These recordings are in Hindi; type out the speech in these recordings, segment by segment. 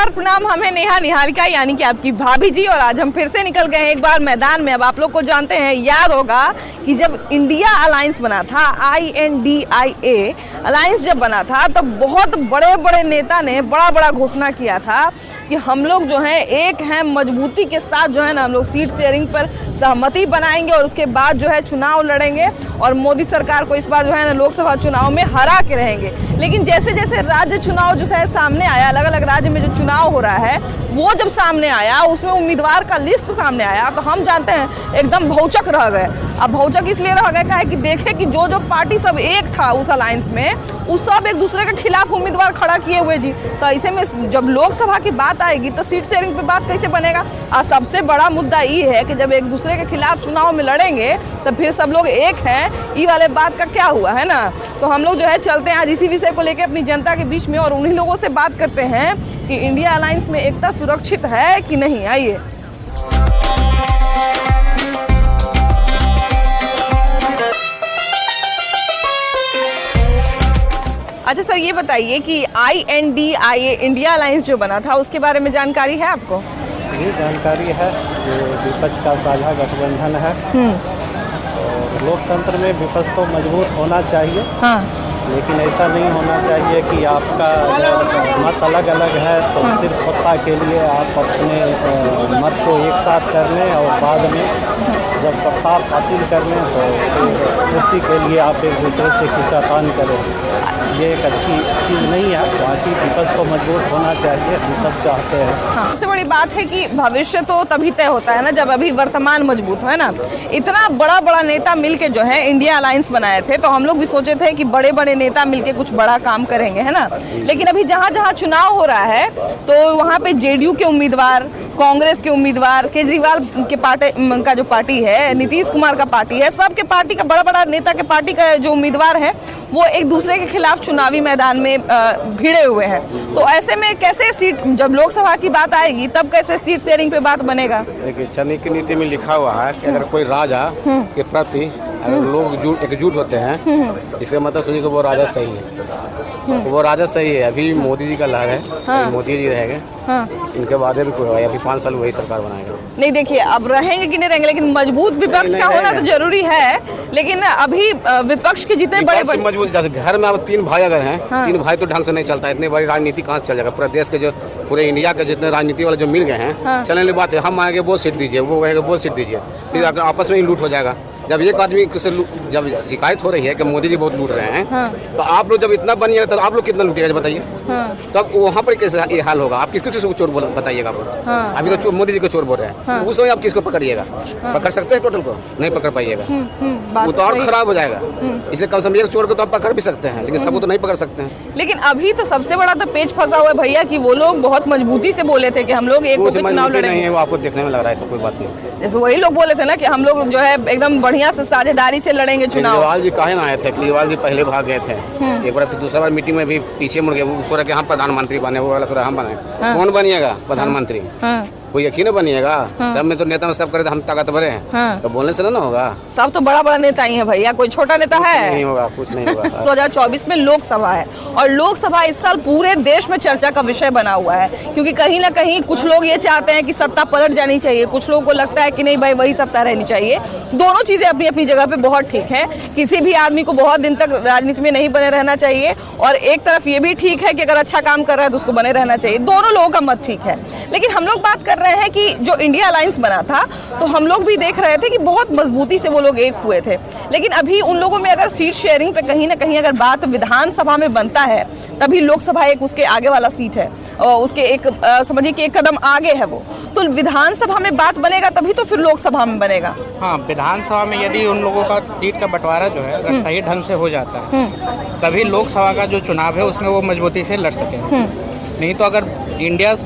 नमस्कार प्रणाम, हमें नेहा निहारिका यानी कि आपकी भाभी जी, और आज हम फिर से निकल गए हैं एक बार मैदान में। अब आप लोग को जानते हैं, याद होगा कि जब इंडिया अलायंस बना था, INDIA अलायंस जब बना था, तब बहुत बड़े बड़े नेता ने बड़ा बड़ा घोषणा किया था कि हम लोग जो है एक हैं, मजबूती के साथ जो है ना हम लोग सीट शेयरिंग पर सहमति बनाएंगे और उसके बाद जो है चुनाव लड़ेंगे और मोदी सरकार को इस बार जो है ना लोकसभा चुनाव में हरा के रहेंगे। लेकिन जैसे जैसे राज्य चुनाव जो है सामने आया, अलग अलग राज्य में जो चुनाव हो रहा है वो जब सामने आया, उसमें उम्मीदवार का लिस्ट सामने आया, तो हम जानते हैं एकदम भौचक रह गए। अब भौचक इसलिए रह गए का है कि देखे कि जो पार्टी सब एक था उस अलायंस में, उस सब एक दूसरे के खिलाफ उम्मीदवार खड़ा किए हुए जी। तो ऐसे में जब लोकसभा की बात आएगी तो सीट शेयरिंग पे बात कैसे बनेगा। और सबसे बड़ा मुद्दा ये है कि जब एक दूसरे के खिलाफ चुनाव में लड़ेंगे तो फिर सब लोग एक हैं, ये वाले बात का क्या हुआ है ना। तो हम लोग जो है चलते हैं आज इसी विषय को लेकर अपनी जनता के बीच में और उन्हीं लोगों से बात करते हैं कि इंडिया अलायंस में एकता सुरक्षित है कि नहीं। आइए। अच्छा सर, ये बताइए कि INDIA इंडिया अलायंस जो बना था उसके बारे में जानकारी है आपको? ये जानकारी है, जो विपक्ष का साझा गठबंधन है और लोकतंत्र में विपक्ष को मजबूत होना चाहिए। हाँ। लेकिन ऐसा नहीं होना चाहिए कि आपका मत अलग अलग है तो सिर्फ सत्ता के लिए आप अपने मत को एक साथ कर लें और बाद में जब सत्ता हासिल कर लें तो उसी के लिए आप एक दूसरे से खींचातान करें। ये एक अच्छी चीज़ नहीं है। बाकी विपक्ष को मजबूत होना चाहिए, हम सब चाहते हैं। हाँ, सबसे बड़ी बात है कि भविष्य तो तभी तय होता है ना जब अभी वर्तमान मजबूत हो, है ना। इतना बड़ा बड़ा नेता मिलके जो है इंडिया अलायंस बनाए थे, तो हम लोग भी सोचे थे कि बड़े बड़े नेता मिलके कुछ बड़ा काम करेंगे, है ना। लेकिन अभी जहाँ जहाँ चुनाव हो रहा है तो वहाँ पे JDU के उम्मीदवार, कांग्रेस के उम्मीदवार, केजरीवाल के पार्टी का जो पार्टी है, नीतीश कुमार का पार्टी है, सबके पार्टी का बड़ा बड़ा नेता के पार्टी का जो उम्मीदवार है वो एक दूसरे के खिलाफ चुनावी मैदान में भिड़े हुए हैं। तो ऐसे में कैसे सीट, जब लोकसभा की बात आएगी तब कैसे सीट शेयरिंग पे बात बनेगा? देखिए, चाणक्य नीति में लिखा हुआ है कि अगर कोई राजा के प्रति अगर लोग एकजुट होते हैं, इसका मतलब सुनिए कि वो राजा सही है। वो राजा सही है। अभी मोदी जी का लहर है। हाँ। मोदी जी रहेंगे। हाँ। इनके बाद भी कोई होगा, अभी 5 साल वही सरकार बनाएगा। नहीं, देखिए अब रहेंगे कि नहीं रहेंगे, लेकिन मजबूत विपक्ष का होना तो जरूरी है। लेकिन अभी विपक्ष के जितने बड़े मजबूत, जैसे घर में अब 3 भाई अगर हैं, हाँ। 3 भाई तो ढंग से नहीं चलता। इतनी बड़ी राजनीति कहाँ से चल जाएगा। पूरे देश के जो पूरे इंडिया के जितने राजनीति वाले जो मिल गए हैं, हाँ। चलने की बात है, हम आएंगे वो सीट दीजिए, वो कहेगा वो सीट दीजिए, फिर आपस में ही लूट हो जाएगा। जब एक आदमी से जब शिकायत हो रही है कि मोदी जी बहुत लूट रहे हैं, हाँ। तो आप लोग जब इतना बनिएगा तो आप लोग कितना लूटिएगा बताइए। हाँ। तब वहाँ पर कैसे ये हाल होगा। आप किसको चोर बताइएगा आप। हाँ। अभी तो मोदी जी को चोर बोल रहे हैं। हाँ। उस समय आप किसको पकड़िएगा? हाँ। पकड़ सकते हैं टोटल को? नहीं पकड़ पाइएगा। वो तो और खराब हो जाएगा। इसलिए कम से कम एक चोर को तो आप पकड़ भी सकते हैं, लेकिन सबको तो नहीं पकड़ सकते हैं। लेकिन अभी तो सबसे बड़ा तो पेच फंसा हुआ है भैया कि वो लोग बहुत मजबूती से बोले थे कि हम लोग एक चुनाव लड़ेंगे। वो आपको देखने में लग रहा है, सब कोई बात नहीं। जैसे वही लोग बोले थे ना कि हम लोग जो है एकदम बढ़िया से साझेदारी से लड़ेंगे चुनाव। केजरीवाल जी काहे ना आए थे? केजरीवाल जी पहले भाग गए थे, एक बार, फिर दूसरा बार मीटिंग में भी पीछे मुड़ गए। वो सोचा कि हम प्रधानमंत्री बने, वो वाला सोचा हम बने। हाँ। कौन बनिएगा प्रधानमंत्री? हाँ। कोई यकीन बनिएगा। हाँ। सब में तो नेता में सब करे तो हम ताकतवर हैं। हाँ। तो बोलने से ना होगा। सब तो बड़ा बड़ा नेता ही है भैया, कोई छोटा नेता है? नहीं होगा, कुछ नहीं होगा। 2024 में लोकसभा है और लोकसभा इस साल पूरे देश में चर्चा का विषय बना हुआ है, क्योंकि कहीं ना कहीं कुछ लोग ये चाहते हैं कि सत्ता पलट जानी चाहिए, कुछ लोगों को लगता है कि नहीं भाई वही सत्ता रहनी चाहिए। दोनों चीजें अपनी अपनी जगह पे बहुत ठीक है। किसी भी आदमी को बहुत दिन तक राजनीति में नहीं बने रहना चाहिए और एक तरफ ये भी ठीक है कि अगर अच्छा काम कर रहा है तो उसको बने रहना चाहिए। दोनों लोगों का मत ठीक है। लेकिन हम लोग बात कर रहे हैं कि जो इंडिया अलायंस बना था तो हम लोग भी देख रहे थे कि बहुत मजबूती से वो लोग एक हुए थे। लेकिन अभी उन लोगों में अगर सीट शेयरिंग पे कहीं ना कहीं अगर बात विधानसभा में बनता है, तभी लोकसभा एक उसके आगे वाला सीट है और उसके एक समझिए कि एक कदम आगे है वो। तो विधानसभा में बात बनेगा तभी तो फिर लोकसभा में बनेगा। हाँ, विधानसभा में यदि उन लोगों का सीट का बंटवारा जो है अगर सही ढंग से हो जाता है, तभी लोकसभा का जो चुनाव है उसमें वो मजबूती से लड़ सके। नहीं तो अगर इंडिया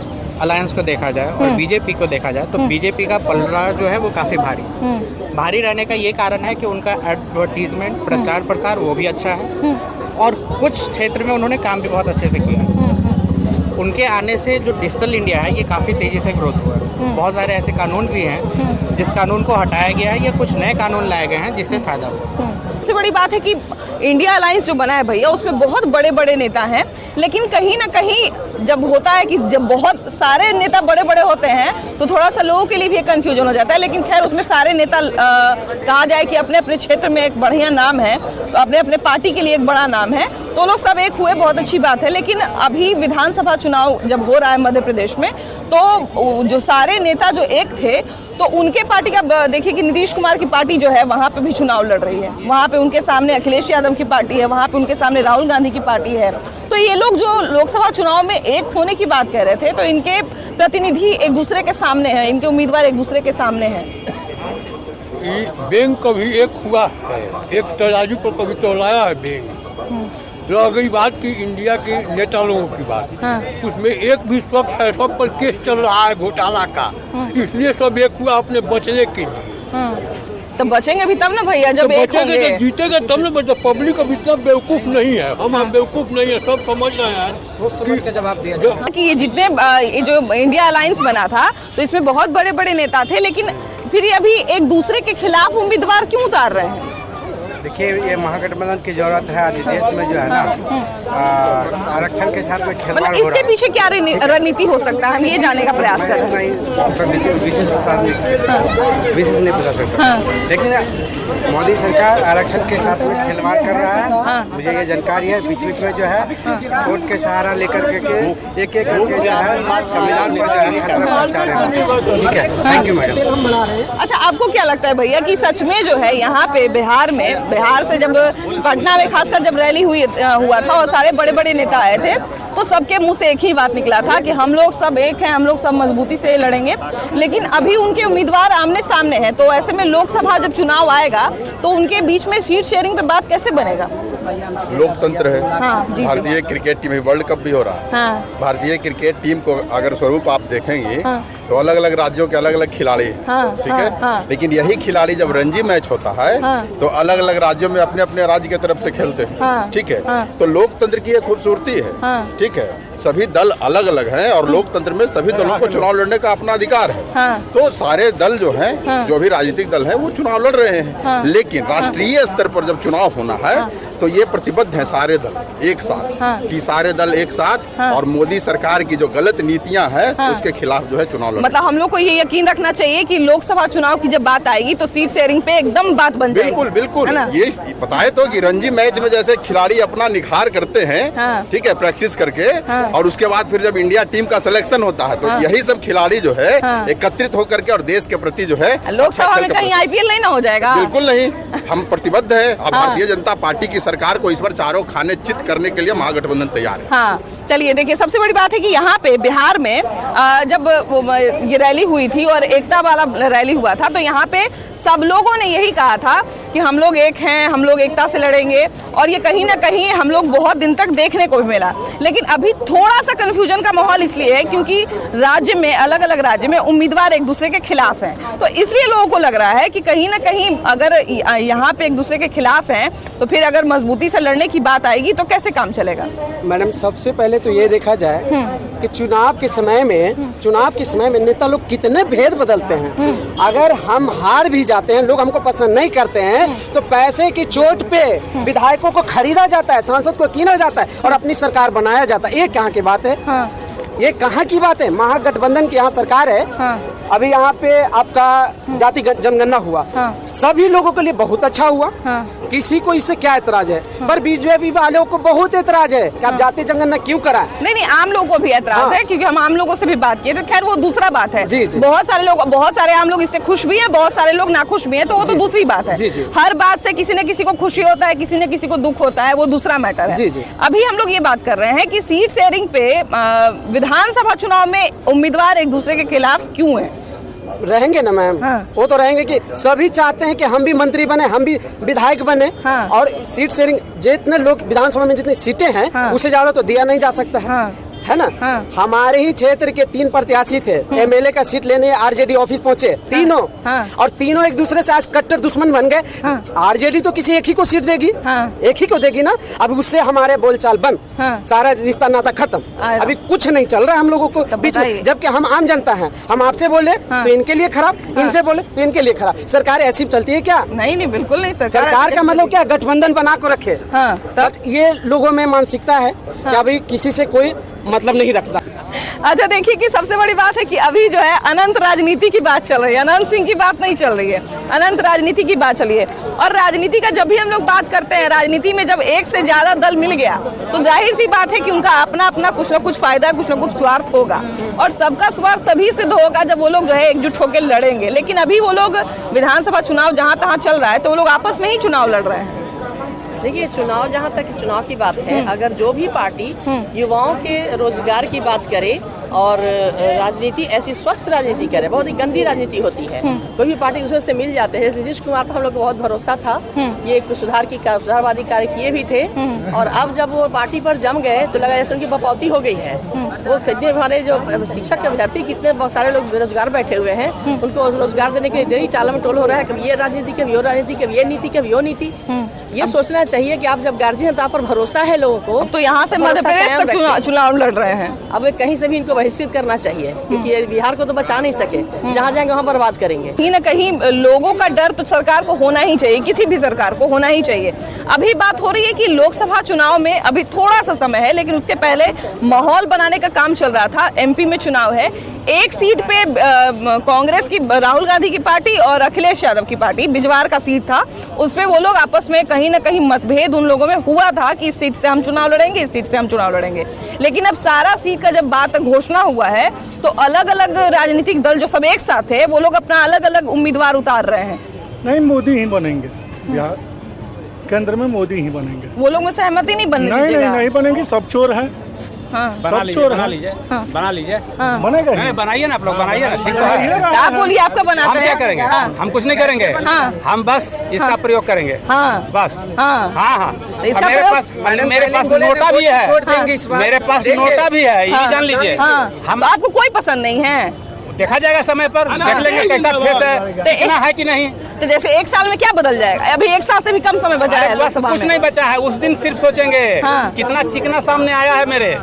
अलायंस को देखा जाए और बीजेपी को देखा जाए तो बीजेपी का पलड़ा जो है वो काफ़ी भारी रहने का ये कारण है कि उनका एडवर्टीजमेंट, प्रचार प्रसार वो भी अच्छा है और कुछ क्षेत्र में उन्होंने काम भी बहुत अच्छे से किया है। उनके आने से जो डिजिटल इंडिया है ये काफ़ी तेज़ी से ग्रोथ हुआ है। बहुत सारे ऐसे कानून भी हैं जिस कानून को हटाया गया है या कुछ नए कानून लाए गए हैं जिससे फ़ायदा हुआ। सबसे बड़ी बात है कि इंडिया अलायंस जो बना है भैया उसमें बहुत बड़े बड़े नेता हैं, लेकिन कहीं ना कहीं जब होता है कि जब बहुत सारे नेता बड़े बड़े होते हैं तो थोड़ा सा लोगों के लिए भी कंफ्यूजन हो जाता है। लेकिन खैर उसमें सारे नेता कहा जाए कि अपने अपने क्षेत्र में एक बढ़िया नाम है, तो अपने अपने पार्टी के लिए एक बड़ा नाम है, तो लोग सब एक हुए, बहुत अच्छी बात है। लेकिन अभी विधानसभा चुनाव जब हो रहा है मध्य प्रदेश में, तो जो सारे नेता जो एक थे, तो उनके पार्टी का देखिए कि नीतीश कुमार की पार्टी जो है वहां पे भी चुनाव लड़ रही है, वहां पे उनके सामने अखिलेश यादव की पार्टी है, वहां पे उनके सामने राहुल गांधी की पार्टी है। तो ये लोग जो लोकसभा चुनाव में एक होने की बात कह रहे थे, तो इनके प्रतिनिधि एक दूसरे के सामने हैं, इनके उम्मीदवार एक दूसरे के सामने हैं। बैंक कभी एक हुआ है, एक तराजू को कभी तोलाया है बैंक। रह गई बात की इंडिया के नेता लोगों की बात, उसमें एक भी पक्ष है, सब पर केस चल रहा है घोटाला का, इसलिए सब एक हुआ अपने बचने के लिए। तो बचेंगे भी तब ना भैया, जब एक होंगे तो जीतेगा तब ना। बच्चा पब्लिक अब इतना बेवकूफ नहीं है, हम बेवकूफ नहीं है, सब समझ रहे हैं, सोच समझ के जवाब दिया कि ये जितने ये जो इंडिया अलायंस बना था, तो इसमें बहुत बड़े बड़े नेता थे, लेकिन फिर अभी एक दूसरे के खिलाफ उम्मीदवार क्यों उतार रहे हैं? देखिए, ये महागठबंधन की जरूरत है आज देश में, जो है ना, आरक्षण के साथ में खिलवाड़ हो रहा है। इसके पीछे क्या रणनीति हो सकता है, हम ये जानने का प्रयास कर रहे हैं। विशेष नहीं बता सकता, लेकिन मोदी सरकार आरक्षण के साथ में खिलवाड़ कर रहा है, मुझे ये जानकारी है। बीच बीच में जो है कोर्ट के सहारा लेकर के एक करके जो है संविधान को पहुंचा रहे हैं। ठीक है, थैंक यू मैडम। अच्छा, आपको क्या लगता है भैया कि सच में जो है यहाँ पे बिहार से जब पटना में खासकर जब रैली हुआ था और सारे बड़े बड़े नेता आए थे, तो सबके मुंह से एक ही बात निकला था कि हम लोग सब एक हैं, हम लोग सब मजबूती से लड़ेंगे। लेकिन अभी उनके उम्मीदवार आमने सामने हैं, तो ऐसे में लोकसभा जब चुनाव आएगा तो उनके बीच में सीट शेयरिंग पे बात कैसे बनेगा? लोकतंत्र है। हाँ, जी, भारतीय क्रिकेट टीम, वर्ल्ड कप भी हो रहा है। हाँ, भारतीय क्रिकेट टीम को अगर स्वरूप आप देखेंगे, हाँ, तो अलग अलग राज्यों के अलग अलग खिलाड़ी हैं। हाँ, ठीक है, हाँ, लेकिन यही खिलाड़ी जब रणजी मैच होता है, हाँ, तो अलग अलग राज्यों में अपने अपने राज्य की तरफ से खेलते हैं। हाँ, ठीक है, हाँ, तो लोकतंत्र की एक खूबसूरती है। हाँ, ठीक है, सभी दल अलग अलग हैं और लोकतंत्र में सभी दलों को चुनाव लड़ने का अपना अधिकार है। हाँ, तो सारे दल जो हैं, हाँ, जो भी राजनीतिक दल हैं, वो चुनाव लड़ रहे हैं। हाँ, लेकिन राष्ट्रीय स्तर पर जब चुनाव होना है, हाँ, तो ये प्रतिबद्ध है सारे दल एक साथ, हाँ, कि सारे दल एक साथ, हाँ, और मोदी सरकार की जो गलत नीतियां हैं, हाँ, उसके खिलाफ जो है चुनाव लड़ें। मतलब हम लोग को ये यकीन रखना चाहिए कि लोकसभा चुनाव की जब बात आएगी तो सीट शेयरिंग पे एकदम बात बन जाएगी। बिल्कुल बिल्कुल, है ना? ये बताए तो कि रणजी मैच में जैसे खिलाड़ी अपना निखार करते हैं, हाँ, ठीक है, प्रैक्टिस करके, हाँ, और उसके बाद फिर जब इंडिया टीम का सिलेक्शन होता है, तो हाँ, यही सब खिलाड़ी जो है हाँ, एकत्रित होकर के और देश के प्रति जो है लोकसभा में कहीं IPL नहीं ना हो जाएगा? बिल्कुल नहीं, हम प्रतिबद्ध है। अब हाँ, भारतीय जनता पार्टी की सरकार को इस बार चारों खाने चित करने के लिए महागठबंधन तैयार है। हाँ, चलिए देखिए, सबसे बड़ी बात है कि यहाँ पे बिहार में जब ये रैली हुई थी और एकता वाला रैली हुआ था, तो यहाँ पे सब लोगों ने यही कहा था कि हम लोग एक हैं, हम लोग एकता से लड़ेंगे, और ये कहीं ना कहीं हम लोग बहुत दिन तक देखने को भी मिला। लेकिन अभी थोड़ा सा कंफ्यूजन का माहौल इसलिए है क्योंकि राज्य में, अलग अलग राज्य में उम्मीदवार एक दूसरे के खिलाफ हैं, तो इसलिए लोगों को लग रहा है कि कहीं ना कहीं अगर यहाँ पे एक दूसरे के खिलाफ हैं, तो फिर अगर मजबूती से लड़ने की बात आएगी तो कैसे काम चलेगा? मैडम, सबसे पहले तो ये देखा जाए कि चुनाव के समय में नेता लोग कितने भेद बदलते हैं। अगर हम हार भी जाते हैं, लोग हमको पसंद नहीं करते हैं, तो पैसे की चोट पे विधायकों को खरीदा जाता है, सांसद को कीना जाता है और अपनी सरकार बनाया जाता है। ये कहाँ की बात है? हाँ। ये कहाँ की बात है? महागठबंधन की यहाँ सरकार है। हाँ। अभी यहाँ पे आपका जाति जनगणना हुआ, हाँ, सभी लोगों के लिए बहुत अच्छा हुआ, हाँ, किसी को इससे क्या एतराज है, हाँ, पर बीजेपी वालों को बहुत एतराज है कि आप जाति जनगणना क्यों कराएं। नहीं, आम लोगों को भी एतराज, हाँ, है, क्योंकि हम आम लोगों से भी बात किए, तो खैर वो दूसरा बात है। जी, जी। बहुत सारे आम लोग इससे खुश भी हैं, बहुत सारे लोग नाखुश भी हैं, तो वो तो दूसरी बात है। जी, जी। हर बात से किसी न किसी को खुशी होता है, किसी न किसी को दुख होता है, वो दूसरा मैटर है। जी, जी। अभी हम लोग ये बात कर रहे हैं कि सीट शेयरिंग पे विधानसभा चुनाव में उम्मीदवार एक दूसरे के खिलाफ क्यों है? रहेंगे ना मैम, हाँ, वो तो रहेंगे कि सभी चाहते हैं कि हम भी मंत्री बने, हम भी विधायक बने, हाँ, और सीट शेयरिंग, जितने लोग विधानसभा में जितनी सीटें हैं, हाँ, उससे ज्यादा तो दिया नहीं जा सकता है। हाँ, है ना। हमारे ही क्षेत्र के 3 प्रत्याशी थे, MLA का सीट लेने RJD ऑफिस पहुंचे तीनों, और तीनों एक दूसरे से आज कट्टर दुश्मन बन गए। RJD तो किसी एक ही को सीट देगी, एक ही को देगी ना। अब उससे हमारे बोलचाल बंद, सारा रिश्ता नाता खत्म, अभी कुछ नहीं चल रहा है हम लोगों को बीच में। जबकि हम आम जनता हैं, हम आपसे बोले तो इनके लिए खराब, इनसे बोले तो इनके लिए खराब। सरकार ऐसी चलती है क्या? नहीं, बिल्कुल नहीं। सरकार का मतलब क्या, गठबंधन बना को रखे। तब ये लोगों में मानसिकता है कि अभी किसी से कोई मतलब नहीं रखता। अच्छा, देखिए कि सबसे बड़ी बात है कि अभी जो है अनंत राजनीति की बात चल रही है, अनंत सिंह की बात नहीं चल रही है, अनंत राजनीति की बात चली है। और राजनीति का जब भी हम लोग बात करते हैं, राजनीति में जब एक से ज्यादा दल मिल गया तो जाहिर सी बात है कि उनका अपना अपना कुछ ना कुछ फायदा, कुछ ना कुछ स्वार्थ होगा, और सबका स्वार्थ तभी सिद्ध होगा जब वो लोग जो है एकजुट होकर लड़ेंगे। लेकिन अभी वो लोग विधानसभा चुनाव जहां तहां चल रहा है तो वो लोग आपस में ही चुनाव लड़ रहे हैं। देखिए, चुनाव जहाँ तक चुनाव की बात है, अगर जो भी पार्टी युवाओं के रोजगार की बात करे और राजनीति ऐसी स्वस्थ राजनीति करे, बहुत ही गंदी राजनीति होती है, कोई भी पार्टी दूसरे से मिल जाते हैं। नीतीश कुमार पर हम लोग को बहुत भरोसा था, ये एक सुधारवादी कार्य किए भी थे, और अब जब वो पार्टी पर जम गए तो लगा जैसे उनकी बपौती हो गई है। वो कितने हमारे जो शिक्षक के अभ्यर्थी, कितने बहुत सारे लोग बेरोजगार बैठे हुए हैं, उनको रोजगार देने के लिए टालम टोल हो रहा है, कभी ये राजनीति, कभी वो राजनीति, कभी ये नीति, कभी वो नीति। ये सोचना चाहिए कि आप जब गार्जियन हैं तो आप पर भरोसा है लोगों को, तो यहाँ से मध्य प्रदेश तक चुनाव लड़ रहे हैं। अब कहीं से भी इनको बहिष्कृत करना चाहिए, क्योंकि बिहार को तो बचा नहीं सके, जहाँ जाएंगे वहाँ बर्बाद करेंगे। कहीं न कहीं लोगों का डर तो सरकार को होना ही चाहिए, किसी भी सरकार को होना ही चाहिए। अभी बात हो रही है कि लोकसभा चुनाव में अभी थोड़ा सा समय है, लेकिन उसके पहले माहौल बनाने का काम चल रहा था। MP में चुनाव है, एक सीट पे कांग्रेस की राहुल गांधी की पार्टी और अखिलेश यादव की पार्टी, बिजवार का सीट था, उसपे वो लोग आपस में कहीं ना कहीं मतभेद उन लोगों में हुआ था कि इस सीट से हम चुनाव लड़ेंगे, इस सीट से हम चुनाव लड़ेंगे। लेकिन अब सारा सीट का जब बात घोषणा हुआ है तो अलग अलग राजनीतिक दल जो सब एक साथ है, वो लोग अपना अलग अलग उम्मीदवार उतार रहे हैं। नहीं, मोदी ही बनेंगे, बिहार केंद्र में मोदी ही बनेंगे। वो लोग में सहमति नहीं बनने दीजिएगा? नहीं बनेंगी, सब चोर है। बना लीजिए, बना लीजिए, बनेगा। बनाइए ना आप लोग, बनाइए ना, ठीक है। आप बोलिए, आपका बनाते हैं। हम क्या करेंगे? हम कुछ नहीं करेंगे, हम बस इसका प्रयोग करेंगे, बस। हाँ, मेरे पास नोटा भी है, मेरे पास नोटा भी है, ये जान लीजिए। हम आपको कोई पसंद नहीं है? देखा जाएगा समय पर, देख लेंगे कैसा फेस है, इतना है कि नहीं। तो जैसे एक साल में क्या बदल जाएगा? अभी एक साल से भी कम समय बचा है, बस कुछ नहीं बचा है। उस दिन सिर्फ सोचेंगे कितना चिकना सामने आया है मेरे।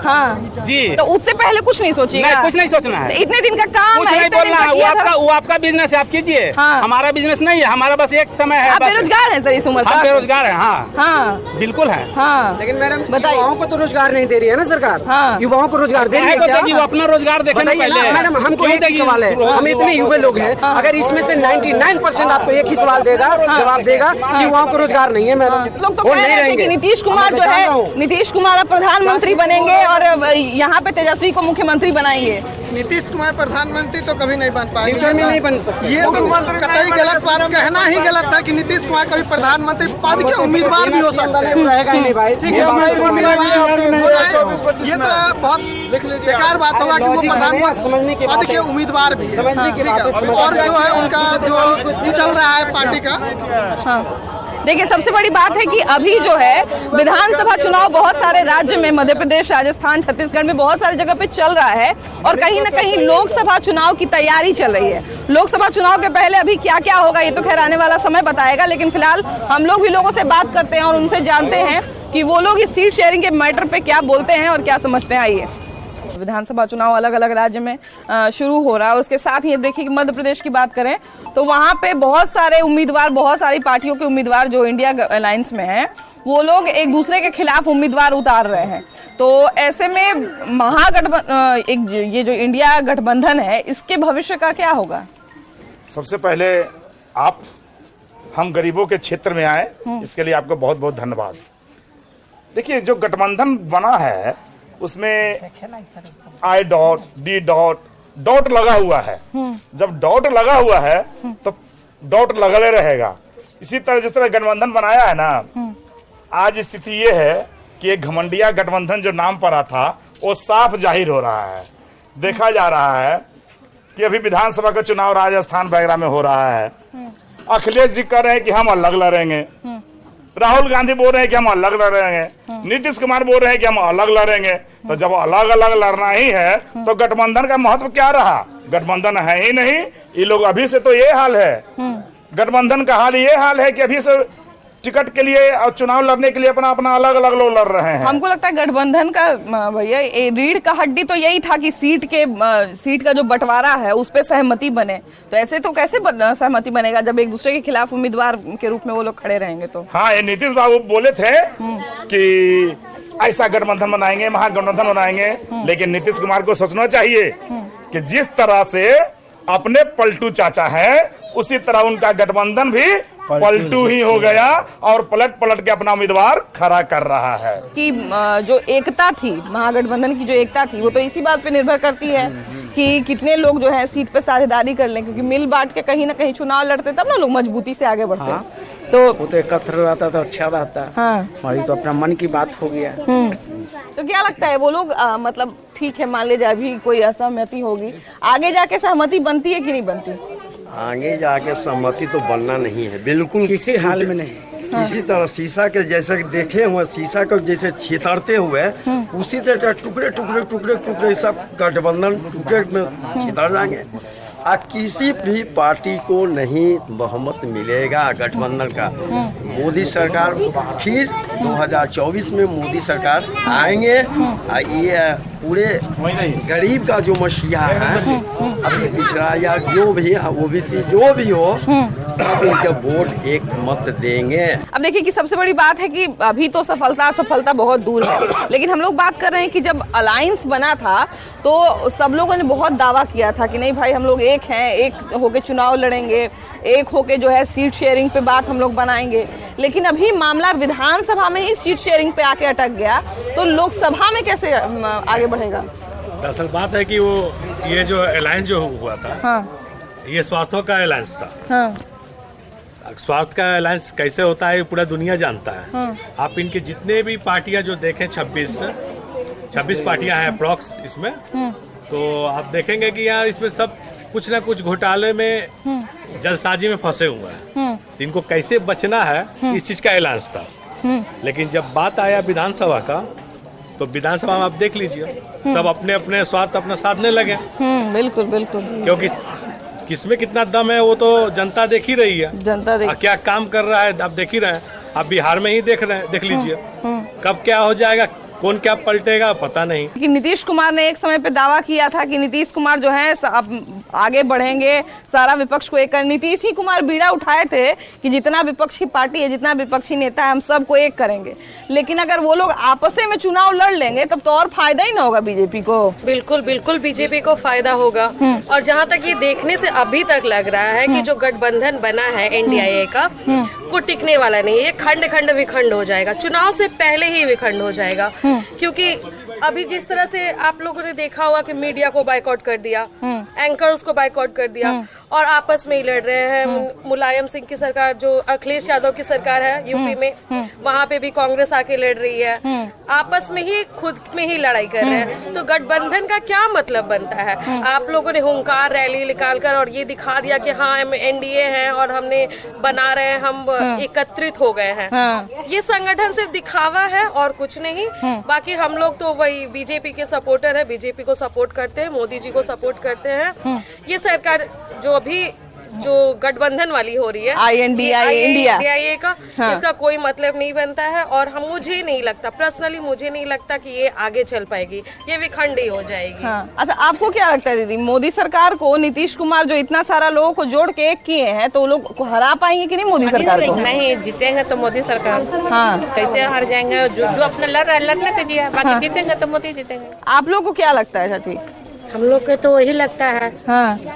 जी, तो उससे पहले कुछ नहीं सोचिएगा? नहीं, कुछ नहीं सोचना है। इतने दिन का काम कुछ नहीं बोलना है, वो आपका बिजनेस है, आप कीजिए। हमारा बिजनेस नहीं है, हमारा बस एक समय है। आप बेरोजगार हैं सर इस उम्र? हम बेरोजगार हैं, हाँ, बिल्कुल है। लेकिन मैडम, युवाओं को तो रोजगार नहीं दे रही है ना सरकार। युवाओं को रोजगार दे रही है क्या? वो अपना रोजगार देखें पहले। मैडम, हमको एक ही सवाल है, हम इतने युवा लोग हैं, अगर इसमें से 99% आपको एक ही सवाल देगा, जवाब देगा कि युवाओं को रोजगार नहीं है। मैडम, लोग तो कह रहे हैं कि नीतीश कुमार जो है, नीतीश कुमार अब प्रधानमंत्री बनेंगे और यहाँ पे तेजस्वी को मुख्यमंत्री बनाएंगे। नीतीश कुमार प्रधानमंत्री तो कभी नहीं बन पाएंगे, फ्यूचर में नहीं बन सकते। ये तो कतई गलत बात, कहना ही गलत है कि नीतीश कुमार कभी प्रधानमंत्री पद के उम्मीदवार भी हो सकते हैं। रहेगा ही नहीं भाई, ठीक है। ये तो बहुत बेकार बात होगा कि वो प्रधानमंत्री पद के उम्मीदवार भी समझने की बात है। और जो है उनका जो चल रहा है पार्टी का। देखिए, सबसे बड़ी बात है कि अभी जो है विधानसभा चुनाव बहुत सारे राज्य में, मध्य प्रदेश, राजस्थान, छत्तीसगढ़ में बहुत सारी जगह पे चल रहा है, और कहीं ना कहीं लोकसभा चुनाव की तैयारी चल रही है। लोकसभा चुनाव के पहले अभी क्या क्या होगा ये तो खैर आने वाला समय बताएगा, लेकिन फिलहाल हम लोग भी लोगों से बात करते हैं और उनसे जानते हैं कि वो लोग इस सीट शेयरिंग के मैटर पे क्या बोलते हैं और क्या समझते हैं। आइए, विधानसभा चुनाव अलग अलग राज्य में शुरू हो रहा है, और उसके साथ ही देखिए कि मध्य प्रदेश की बात करें तो वहां पे बहुत सारे उम्मीदवार, बहुत सारी पार्टियों के उम्मीदवार जो इंडिया अलायंस में हैं, वो लोग एक दूसरे के खिलाफ उम्मीदवार उतार रहे हैं। तो ऐसे में महागठबंधन, ये जो इंडिया गठबंधन है, इसके भविष्य का क्या होगा? सबसे पहले हम गरीबों के क्षेत्र में आए, इसके लिए आपको बहुत बहुत धन्यवाद। देखिए, जो गठबंधन बना है उसमें डॉट लगा हुआ है। जब डॉट लगा हुआ है तो डॉट लगले रहेगा। इसी तरह जिस तरह गठबंधन बनाया है ना, आज स्थिति ये है कि एक घमंडिया गठबंधन जो नाम पड़ा था वो साफ जाहिर हो रहा है। देखा जा रहा है कि अभी विधानसभा का चुनाव राजस्थान वगैरह में हो रहा है, अखिलेश जी कह रहे हैं कि हम अलग लड़ेंगे, राहुल गांधी बोल रहे हैं कि हम अलग लड़ेंगे, नीतीश कुमार बोल रहे हैं कि हम अलग लड़ेंगे। तो जब अलग अलग लड़ना ही है तो गठबंधन का महत्व क्या रहा? गठबंधन है ही नहीं। ये लोग अभी से तो ये हाल है, गठबंधन का हाल ये हाल है कि अभी से टिकट के लिए और चुनाव लड़ने के लिए अपना अपना अलग अलग लोग लड़ रहे हैं। हमको लगता है गठबंधन का भैया रीढ़ का हड्डी तो यही था कि सीट का जो बंटवारा है उस पे सहमति बने। तो ऐसे तो कैसे सहमति बनेगा जब एक दूसरे के खिलाफ उम्मीदवार के रूप में वो लोग खड़े रहेंगे? तो हाँ, ये नीतीश बाबू बोले थे कि ऐसा गठबंधन बनाएंगे, महागठबंधन बनाएंगे, लेकिन नीतीश कुमार को सोचना चाहिए कि जिस तरह से अपने पलटू चाचा है उसी तरह उनका गठबंधन भी पलटू ही हो गया और पलट पलट के अपना उम्मीदवार खड़ा कर रहा है। कि जो एकता थी, महागठबंधन की जो एकता थी, वो तो इसी बात पे निर्भर करती है कि कितने लोग जो है सीट पे साझेदारी कर लें, क्योंकि मिल बांट के कहीं ना कहीं चुनाव लड़ते तब ना लोग मजबूती से आगे बढ़ते। हाँ, तो वो तो एकत्र रहता तो अच्छा रहता। हाँ, हमारी तो अपना मन की बात हो गया। तो क्या लगता है वो लोग मतलब ठीक है, मान लीजिए अभी कोई असहमति होगी, आगे जाके सहमति बनती है कि नहीं बनती? आगे जाके सहमति तो बनना नहीं है, बिल्कुल किसी हाल में नहीं। इसी तरह शीशा के जैसे देखे हुए, शीशा को जैसे छितरते हुए उसी तरह टुकड़े टुकड़े टुकड़े टुकड़े सब गठबंधन टुकड़े में छितर जाएंगे। किसी भी पार्टी को नहीं बहुमत मिलेगा गठबंधन का। मोदी सरकार फिर 2024 में मोदी सरकार आएंगे। ये पूरे गरीब का जो मसीहा है, अभी पिछड़ा या जो भी ओबीसी जो भी हो, सब उनके वोट एक मत देंगे। अब देखिए कि सबसे बड़ी बात है कि अभी तो सफलता बहुत दूर है, लेकिन हम लोग बात कर रहे हैं कि जब अलायंस बना था तो सब लोगों ने बहुत दावा किया था कि नहीं भाई हम लोग एक हैं, एक होके चुनाव लड़ेंगे, एक होके जो है सीट शेयरिंग पे बात हम लोग बनाएंगे। लेकिन अभी मामला विधानसभा में ही सीट शेयरिंग पे आके अटक गया, तो लोकसभा में कैसे आगे बढ़ेगा? दरअसल बात है कि वो ये जो अलायंस जो हुआ था, हाँ, ये स्वार्थों का अलायंस था। हाँ, स्वार्थ का अलायंस कैसे होता है पूरा दुनिया जानता है। हाँ, आप इनके जितने भी पार्टियां जो देखें 26 पार्टियां हैं अप्रॉक्स इसमें, तो आप देखेंगे कि यहाँ इसमें सब कुछ ना कुछ घोटाले में जलसाजी में फंसे हुए हैं। इनको कैसे बचना है इस चीज का अलायंस था। लेकिन जब बात आया विधानसभा का, तो विधानसभा में आप देख लीजिए सब अपने अपने स्वार्थ अपना साधने लगे। बिल्कुल बिल्कुल, क्योंकि किसमें कितना दम है वो तो जनता देख ही रही है। जनता देख क्या काम कर रहा है आप देख ही रहे हैं। आप बिहार में ही देख लीजिए कब क्या हो जाएगा, कौन क्या पलटेगा पता नहीं। कि नीतीश कुमार ने एक समय पे दावा किया था कि नीतीश कुमार जो है अब आगे बढ़ेंगे, सारा विपक्ष को एक कर। नीतीश ही कुमार बीड़ा उठाए थे कि जितना विपक्षी पार्टी है, जितना विपक्षी नेता है, हम सबको एक करेंगे। लेकिन अगर वो लोग आपस में चुनाव लड़ लेंगे तब तो और फायदा ही ना होगा बीजेपी को। बिल्कुल बिल्कुल बीजेपी को फायदा होगा। और जहाँ तक ये देखने से अभी तक लग रहा है कि जो गठबंधन बना है एनडीआईए का, वो टिकने वाला नहीं है। ये खंड खंड विखंड हो जाएगा, चुनाव से पहले ही विखंड हो जाएगा। क्योंकि अभी जिस तरह से आप लोगों ने देखा होगा कि मीडिया को बाइकआउट कर दिया, एंकर्स को बाइकआउट कर दिया और आपस में ही लड़ रहे हैं। मुलायम सिंह की सरकार, जो अखिलेश यादव की सरकार है यूपी में, वहाँ पे भी कांग्रेस आके लड़ रही है। आपस में ही खुद में ही लड़ाई कर रहे हैं। तो गठबंधन का क्या मतलब बनता है? आप लोगों ने हुंकार रैली निकालकर और ये दिखा दिया कि हाँ हम एनडीए हैं और हमने बना रहे हैं, हम एकत्रित हो गए हैं। ये संगठन सिर्फ दिखावा है और कुछ नहीं। बाकी हम लोग तो वही बीजेपी के सपोर्टर है, बीजेपी को सपोर्ट करते हैं, मोदी जी को सपोर्ट करते हैं। ये सरकार जो अभी जो गठबंधन वाली हो रही है INDIA का, इसका कोई मतलब नहीं बनता है। और हम मुझे नहीं लगता, पर्सनली मुझे नहीं लगता कि ये आगे चल पाएगी, ये विखंड ही हो जाएगी। अच्छा, आपको क्या लगता है दीदी, मोदी सरकार को नीतीश कुमार जो इतना सारा लोगों को जोड़ के एक किए हैं, तो वो लोग को हरा पाएंगे कि नहीं मोदी सरकार को? नहीं, जीतेंगे तो मोदी सरकार। हाँ, कैसे हार जाएंगे? जो अपना लड़ रहा है लड़ने दीजिए, बाकी जीतेंगे तो मोदी जीतेंगे। आप लोग को क्या लगता है चाची? हम लोग को तो वही लगता है। हाँ,